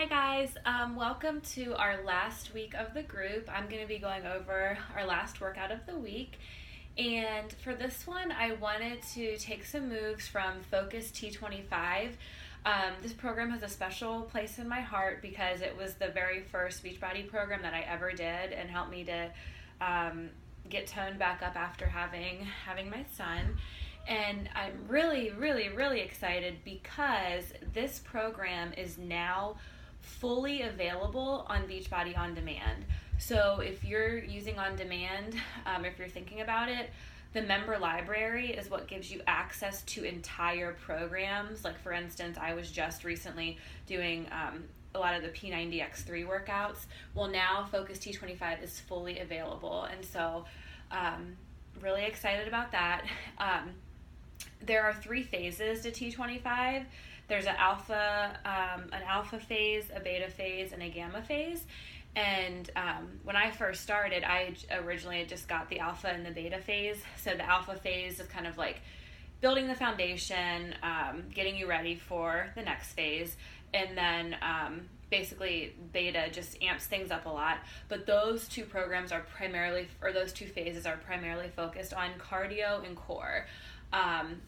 Hi guys, welcome to our last week of the group. I'm going to be going over our last workout of the week. And for this one, I wanted to take some moves from Focus T25. This program has a special place in my heart because it was the very first Beachbody program that I ever did and helped me to get toned back up after having my son. And I'm really excited because this program is now fully available on Beachbody On Demand. So if you're using On Demand, if you're thinking about it, the member library is what gives you access to entire programs. Like for instance, I was just recently doing a lot of the P90X3 workouts. Well, now Focus T25 is fully available, and so really excited about that. There are 3 phases to T25. There's an alpha phase, a beta phase, and a gamma phase. And when I first started, I originally had just got the alpha and the beta phase. So the alpha phase is kind of like building the foundation, getting you ready for the next phase. And then basically beta just amps things up a lot. But those 2 programs are those 2 phases are primarily focused on cardio and core.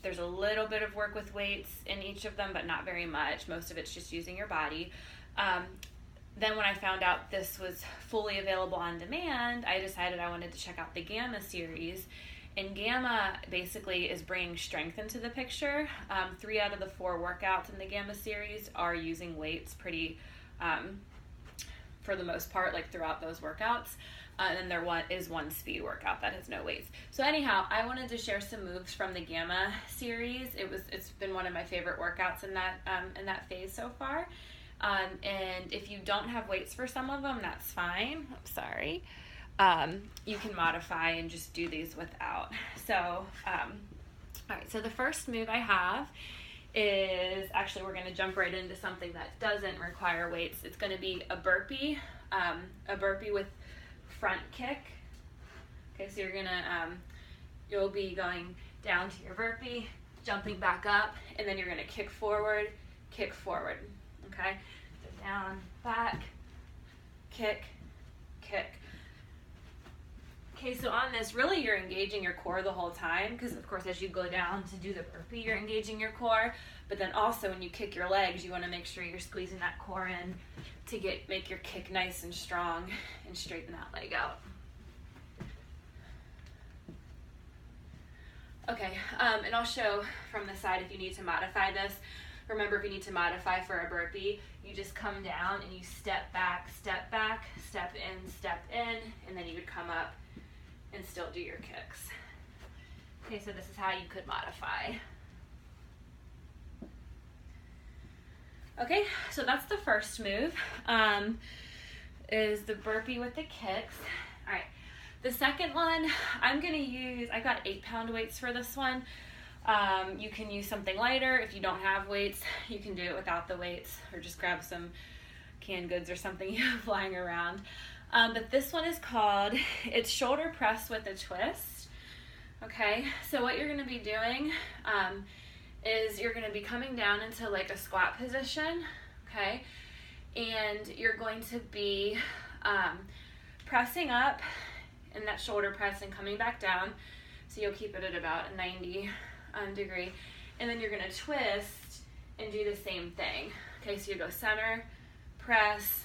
There's a little bit of work with weights in each of them, but not very much. Most of it's just using your body. Then when I found out this was fully available on demand, I decided I wanted to check out the Gamma series. And Gamma basically is bringing strength into the picture. 3 out of the 4 workouts in the Gamma series are using weights pretty, for the most part, like throughout those workouts. And then there is one speed workout that has no weights. So anyhow, I wanted to share some moves from the Gamma series. It's been one of my favorite workouts in that phase so far. And if you don't have weights for some of them, that's fine. I'm sorry. You can modify and just do these without. So, all right. So the first move I have is actually we're going to jump right into something that doesn't require weights. It's going to be a burpee with front kick. Okay, so you'll be going down to your burpee, jumping back up, and then you're gonna kick forward. Okay, so down, back, kick. Okay, so on this, really you're engaging your core the whole time because of course as you go down to do the burpee, you're engaging your core, but then also when you kick your legs, you want to make sure you're squeezing that core in to make your kick nice and strong and straighten that leg out. Okay, and I'll show from the side if you need to modify this. Remember, if you need to modify for a burpee, you just come down and you step back, step in, and then you would come up and still do your kicks. Okay, so this is how you could modify. Okay, so that's the first move, is the burpee with the kicks. All right, the second one, I got 8-pound weights for this one. You can use something lighter. If you don't have weights, you can do it without the weights or just grab some canned goods or something you have lying around. But this one is it's shoulder press with a twist. Okay, so what you're gonna be doing is you're gonna be coming down into like a squat position, okay? And you're going to be pressing up in that shoulder press and coming back down. So you'll keep it at about a 90 degree. And then you're gonna twist and do the same thing. Okay, so you go center, press,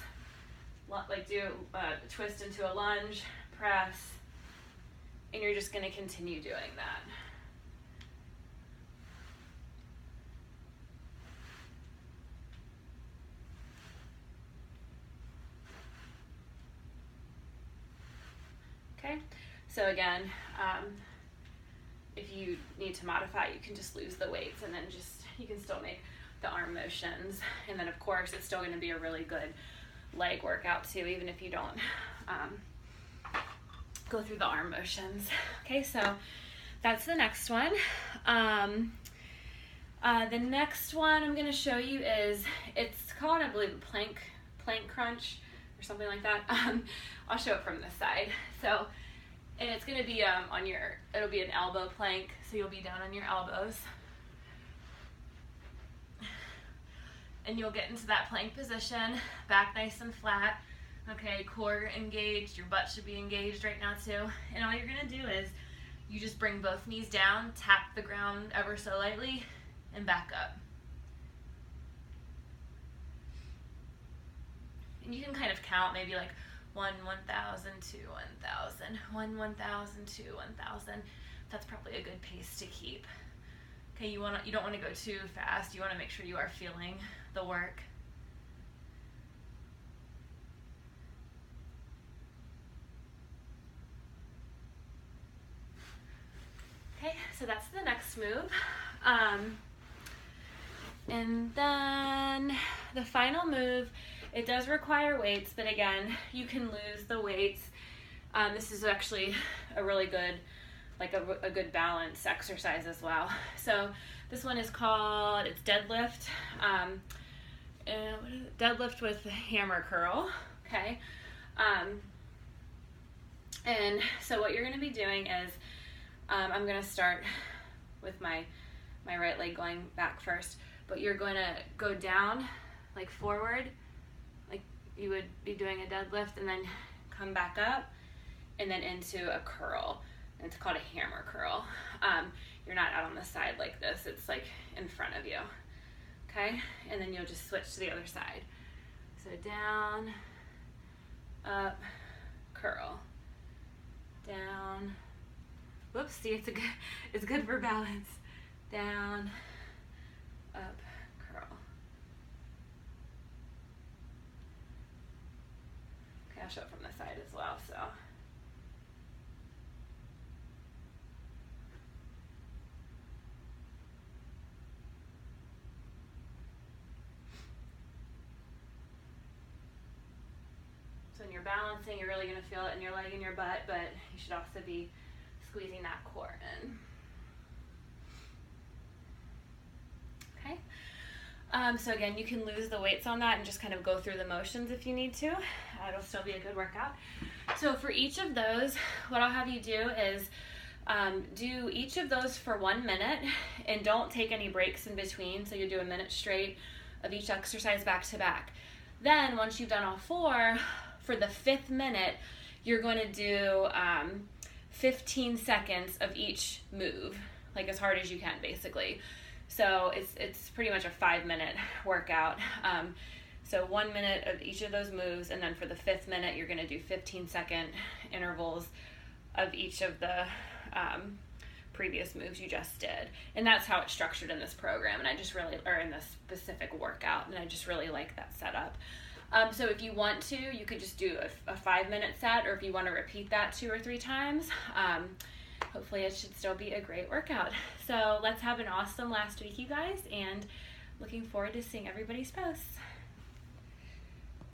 like do a twist into a lunge, press, and you're just gonna continue doing that. Okay, so again, if you need to modify, you can just lose the weights and then you can still make the arm motions. And then of course, it's still going to be a really good leg workout too, even if you don't go through the arm motions. Okay, so that's the next one. The next one I'm going to show you it's called, I believe, plank crunch or something like that. I'll show it from this side. So, and it's going to be it'll be an elbow plank, so you'll be down on your elbows. and you'll get into that plank position, back nice and flat. Okay, core engaged, your butt should be engaged right now too. And all you're gonna do is you just bring both knees down, tap the ground ever so lightly, and back up. And you can kind of count maybe like 1, 1,000, 2, 1,000, 1, 1,000, 2, 1,000. That's probably a good pace to keep. Okay, you don't want to go too fast. You want to make sure you are feeling the work. Okay, so that's the next move. And then the final move, it does require weights, but again, you can lose the weights. This is actually a really good, like a good balance exercise as well. So this one is called, it's deadlift. What is it? Deadlift with hammer curl, okay? And so what you're gonna be doing is, I'm gonna start with my right leg going back first, but you're gonna go down, like forward, like you would be doing a deadlift, and then come back up, and then into a curl. And it's called a hammer curl. You're not out on the side like this, it's like in front of you, okay? And then you'll just switch to the other side. So down, up, curl, down, whoops, see, it's good for balance. Down, up, curl. Okay, I'll show it from the side as well, so. So when you're balancing, you're really gonna feel it in your leg and your butt, but you should also be squeezing that core in. Okay. So again, you can lose the weights on that and just kind of go through the motions if you need to. It'll still be a good workout. So for each of those, what I'll have you do is do each of those for 1 minute, and don't take any breaks in between. So you do a minute straight of each exercise back to back. Then once you've done all 4, for the 5th minute, you're going to do 15 seconds of each move, like as hard as you can, basically. So it's pretty much a 5-minute workout. So 1 minute of each of those moves, and then for the 5th minute, you're going to do 15-second intervals of each of the previous moves you just did. And that's how it's structured in this program, and I just really, or in this specific workout, and I just really like that setup. So if you want to, you could just do a 5-minute set, or if you want to repeat that 2 or 3 times, hopefully it should still be a great workout. So let's have an awesome last week, you guys, and looking forward to seeing everybody's posts.